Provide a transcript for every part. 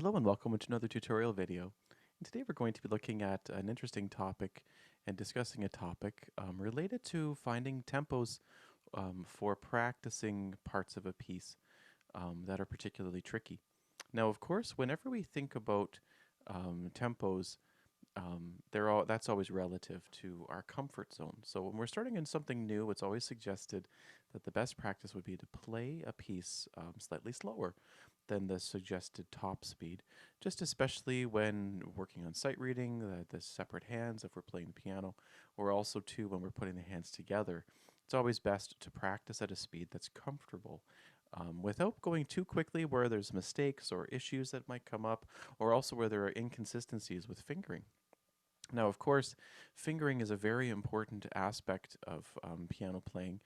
Hello and welcome to another tutorial video. And today we're going to be looking at an interesting topic and discussing a topic related to finding tempos for practicing parts of a piece that are particularly tricky. Now, of course, whenever we think about tempos, that's always relative to our comfort zone. So when we're starting in something new, it's always suggested that the best practice would be to play a piece slightly slower than the suggested top speed, just especially when working on sight reading, the separate hands if we're playing the piano, or also too when we're putting the hands together. It's always best to practice at a speed that's comfortable without going too quickly where there's mistakes or issues that might come up, or also where there are inconsistencies with fingering. Now, of course, fingering is a very important aspect of piano playing,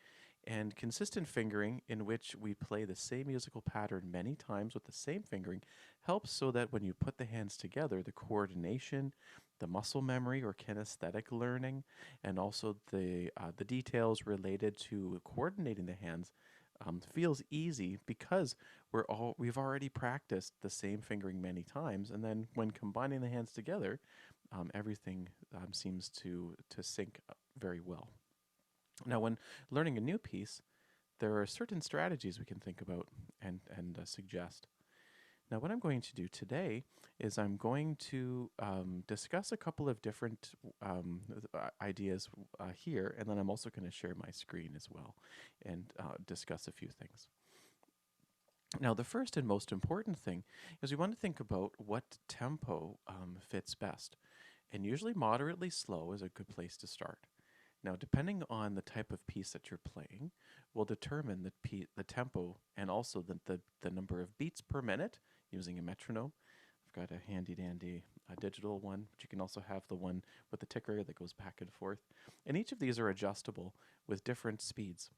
and consistent fingering, in which we play the same musical pattern many times with the same fingering, helps so that when you put the hands together, the coordination, the muscle memory or kinesthetic learning, and also the details related to coordinating the hands feels easy because we've already practiced the same fingering many times, and then when combining the hands together, everything seems to sync very well. Now, when learning a new piece, there are certain strategies we can think about and suggest. Now, what I'm going to do today is I'm going to discuss a couple of different ideas here, and then I'm also going to share my screen as well and discuss a few things. Now, the first and most important thing is we want to think about what tempo fits best. And usually moderately slow is a good place to start. Now, depending on the type of piece that you're playing, will determine the tempo and also the number of beats per minute using a metronome. I've got a handy dandy digital one, but you can also have the one with the ticker that goes back and forth. And each of these are adjustable with different speeds.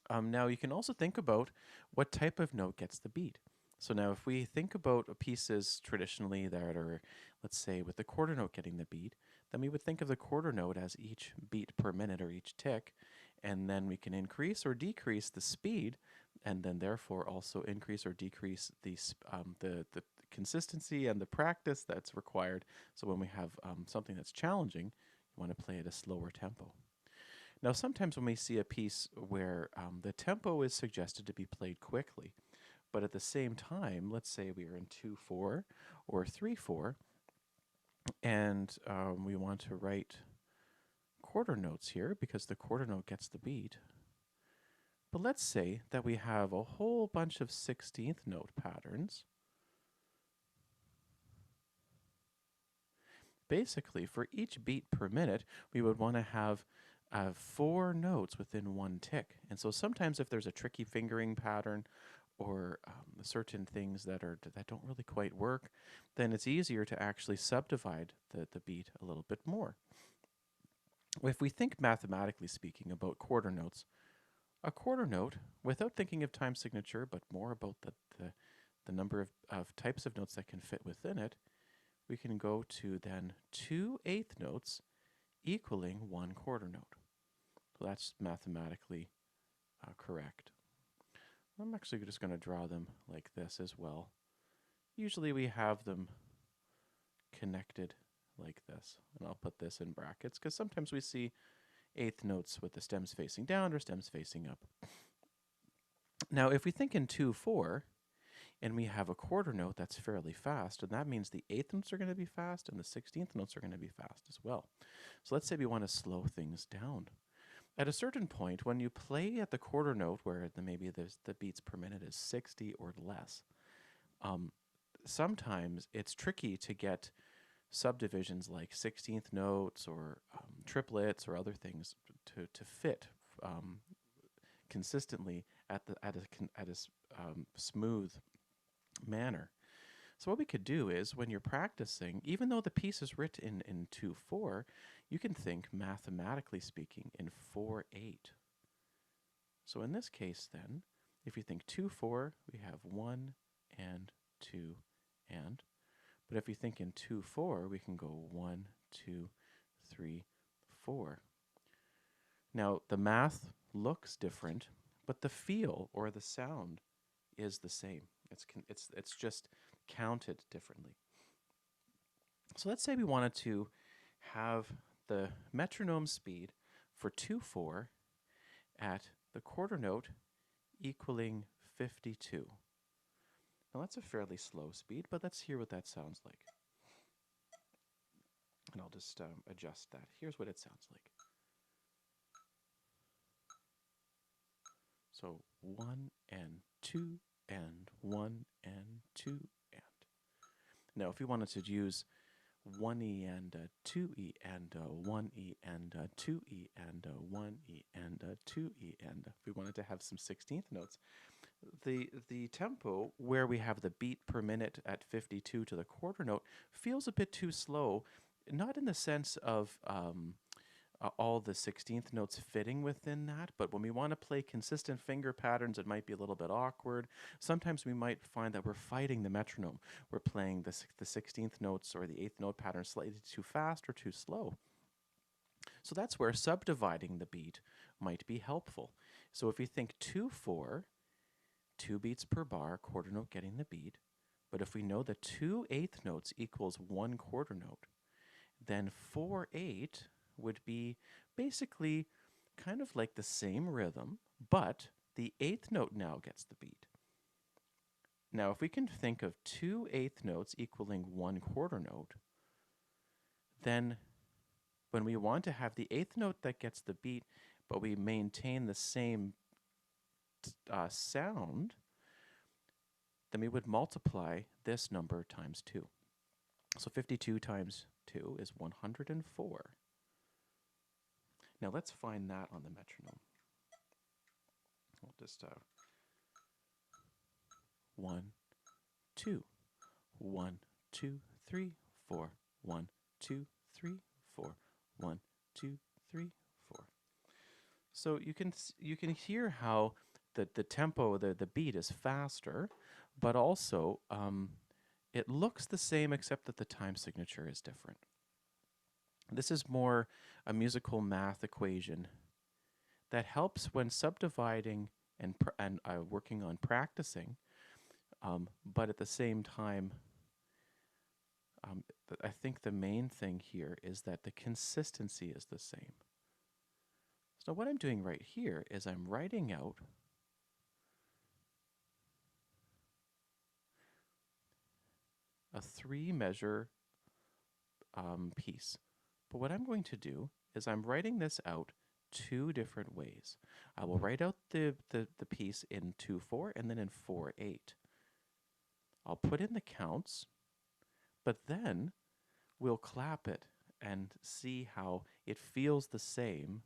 Now, you can also think about what type of note gets the beat. So now if we think about pieces traditionally that are, let's say, with the quarter note getting the beat, then we would think of the quarter note as each beat per minute or each tick, and then we can increase or decrease the speed, and then therefore also increase or decrease the consistency and the practice that's required. So when we have something that's challenging, you want to play at a slower tempo. Now, sometimes when we see a piece where the tempo is suggested to be played quickly, but at the same time, let's say we are in 2/4 or 3/4, and we want to write quarter notes here because the quarter note gets the beat. But let's say that we have a whole bunch of 16th note patterns. Basically, for each beat per minute, we would want to have 4 notes within one tick. And so sometimes if there's a tricky fingering pattern or certain things that don't really quite work, then it's easier to actually subdivide the beat a little bit more. If we think mathematically speaking about quarter notes, a quarter note, without thinking of time signature, but more about the number of types of notes that can fit within it, we can go to then 2/8 notes equaling 1 quarter note. So that's mathematically correct. I'm actually just going to draw them like this as well. Usually we have them connected like this, and I'll put this in brackets because sometimes we see 8th notes with the stems facing down or stems facing up. Now, if we think in 2/4, and we have a quarter note that's fairly fast, and that means the 8th notes are going to be fast and the 16th notes are going to be fast as well. So let's say we want to slow things down. At a certain point, when you play at the quarter note where maybe the beats per minute is 60 or less, sometimes it's tricky to get subdivisions like 16th notes or triplets or other things to fit consistently at a smooth manner. So what we could do is when you're practicing, even though the piece is written in 2/4, you can think mathematically speaking in 4/8. So in this case then, if you think 2/4, we have 1 and 2 and. But if you think in 2/4, we can go 1, 2, 3, 4. Now the math looks different, but the feel or the sound is the same. It's just counted differently. So let's say we wanted to have the metronome speed for 2/4 at the quarter note equaling 52. Now that's a fairly slow speed, but let's hear what that sounds like. And I'll just adjust that. Here's what it sounds like. So 1 and 2 and 1 and 2 and. Now if we wanted to use 1E and 2E and 1E and 2E and 1E and 2E and if we wanted to have some 16th notes, the tempo where we have the beat per minute at 52 to the quarter note feels a bit too slow, not in the sense of all the 16th notes fitting within that, but when we want to play consistent finger patterns, it might be a little bit awkward. Sometimes we might find that we're fighting the metronome. We're playing the 16th notes or the 8th note pattern slightly too fast or too slow. So that's where subdividing the beat might be helpful. So if you think 2/4, 2 beats per bar, quarter note getting the beat, but if we know that 2 8th notes equals 1 quarter note, then 4/8 would be basically kind of like the same rhythm, but the 8th note now gets the beat. Now, if we can think of 2 8th notes equaling 1 quarter note, then when we want to have the 8th note that gets the beat, but we maintain the same sound, then we would multiply this number times 2. So 52 times 2 is 104. Now let's find that on the metronome. We'll just 1, 2, 1, 2, 3, 4, 1, 2, 3, 4, 1, 2, 3, 4. So you can hear how the tempo, the beat is faster, but also it looks the same except that the time signature is different. This is more a musical math equation that helps when subdividing and working on practicing, but at the same time, I think the main thing here is that the consistency is the same. So what I'm doing right here is I'm writing out a 3-measure piece. But what I'm going to do is I'm writing this out 2 different ways. I will write out the piece in 2/4 and then in 4/8. I'll put in the counts, but then we'll clap it and see how it feels the same.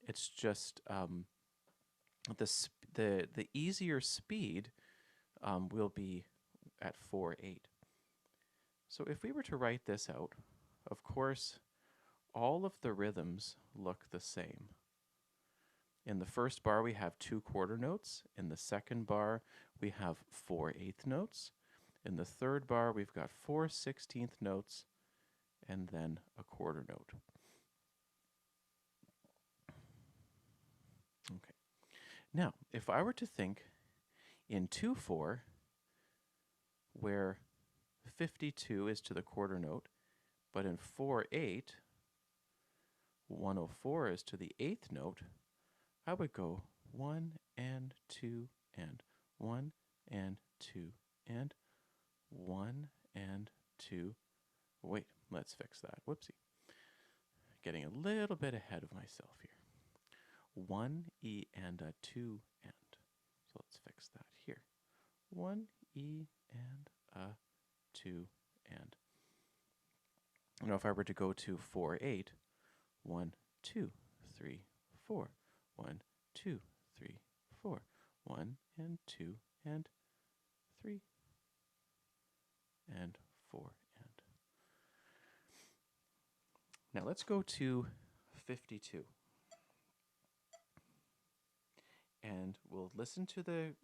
It's just the easier speed will be at 4/8. So if we were to write this out, of course, all of the rhythms look the same. In the first bar, we have 2 quarter notes. In the second bar, we have 4 8th notes. In the third bar, we've got 4 16th notes and then a quarter note. Okay. Now, if I were to think in 2/4, where 52 is to the quarter note, but in 4/8, 104 is to the 8th note, I would go 1 and 2 and 1 and 2 and 1 and 2. Wait, let's fix that. Whoopsie. Getting a little bit ahead of myself here. 1 E and a 2 and. So let's fix that here. 1 E and a 2 and. Now if I were to go to 4/8, 1, 2, 3, 4, 1, 2, 3, 4, 1 and 2 and 3 and 4 and. Now let's go to 52. And we'll listen to the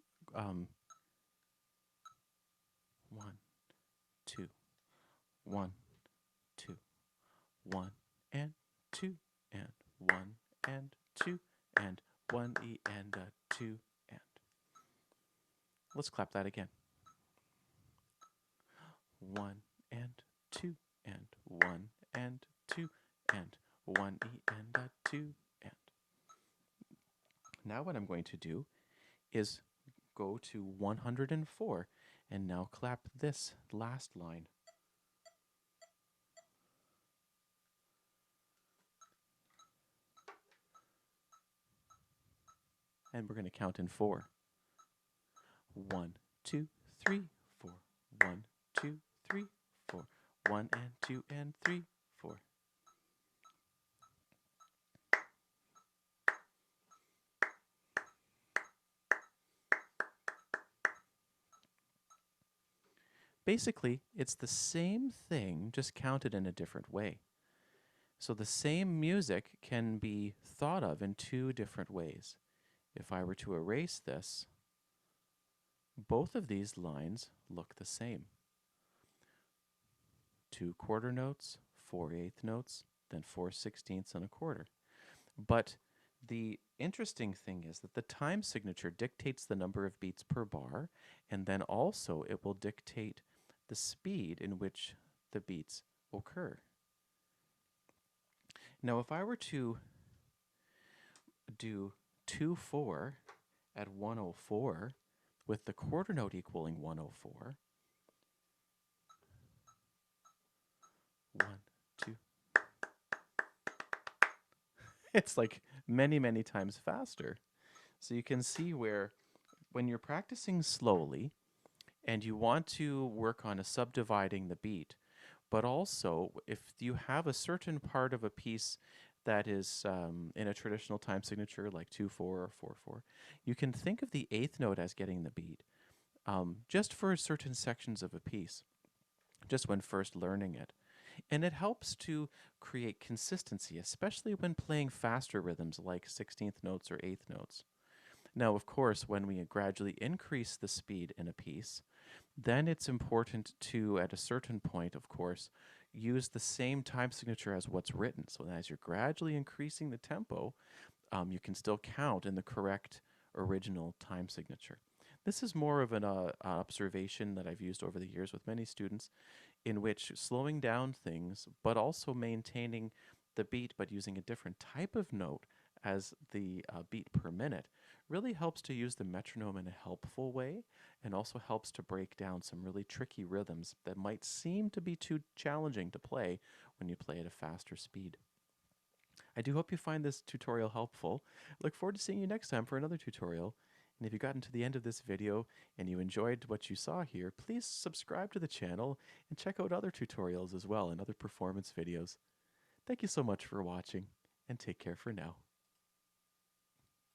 1, 2, 1, 2, 1 and 2 and 1 and 2 and 1 E and a 2 and. Let's clap that again. 1 and 2 and 1 and 2 and 1 E and a 2 and. Now what I'm going to do is go to 104 and now clap this last line. And we're going to count in 4. 1, 2, 3, 4. 1, 2, 3, 4. 1 and 2 and 3, 4. Basically, it's the same thing, just counted in a different way. So the same music can be thought of in two different ways. If I were to erase this, both of these lines look the same. 2 quarter notes, 4 eighth notes, then 4 sixteenths and a quarter. But the interesting thing is that the time signature dictates the number of beats per bar, and then also it will dictate the speed in which the beats occur. Now, if I were to do 2-4 at 104 with the quarter note equaling 104, 1, 2, it's like many, many times faster. So you can see where when you're practicing slowly and you want to work on a subdividing the beat, but also if you have a certain part of a piece that is in a traditional time signature like 2-4 or 4-4, you can think of the eighth note as getting the beat just for certain sections of a piece, just when first learning it. And it helps to create consistency, especially when playing faster rhythms like 16th notes or 8th notes. Now, of course, when we gradually increase the speed in a piece, then it's important to, at a certain point, of course, use the same time signature as what's written. So as you're gradually increasing the tempo, you can still count in the correct original time signature. This is more of an observation that I've used over the years with many students, in which slowing down things, but also maintaining the beat, but using a different type of note as the beat per minute, really helps to use the metronome in a helpful way, and also helps to break down some really tricky rhythms that might seem to be too challenging to play when you play at a faster speed. I do hope you find this tutorial helpful. I look forward to seeing you next time for another tutorial. And if you've gotten to the end of this video and you enjoyed what you saw here, please subscribe to the channel and check out other tutorials as well and other performance videos. Thank you so much for watching, and take care for now.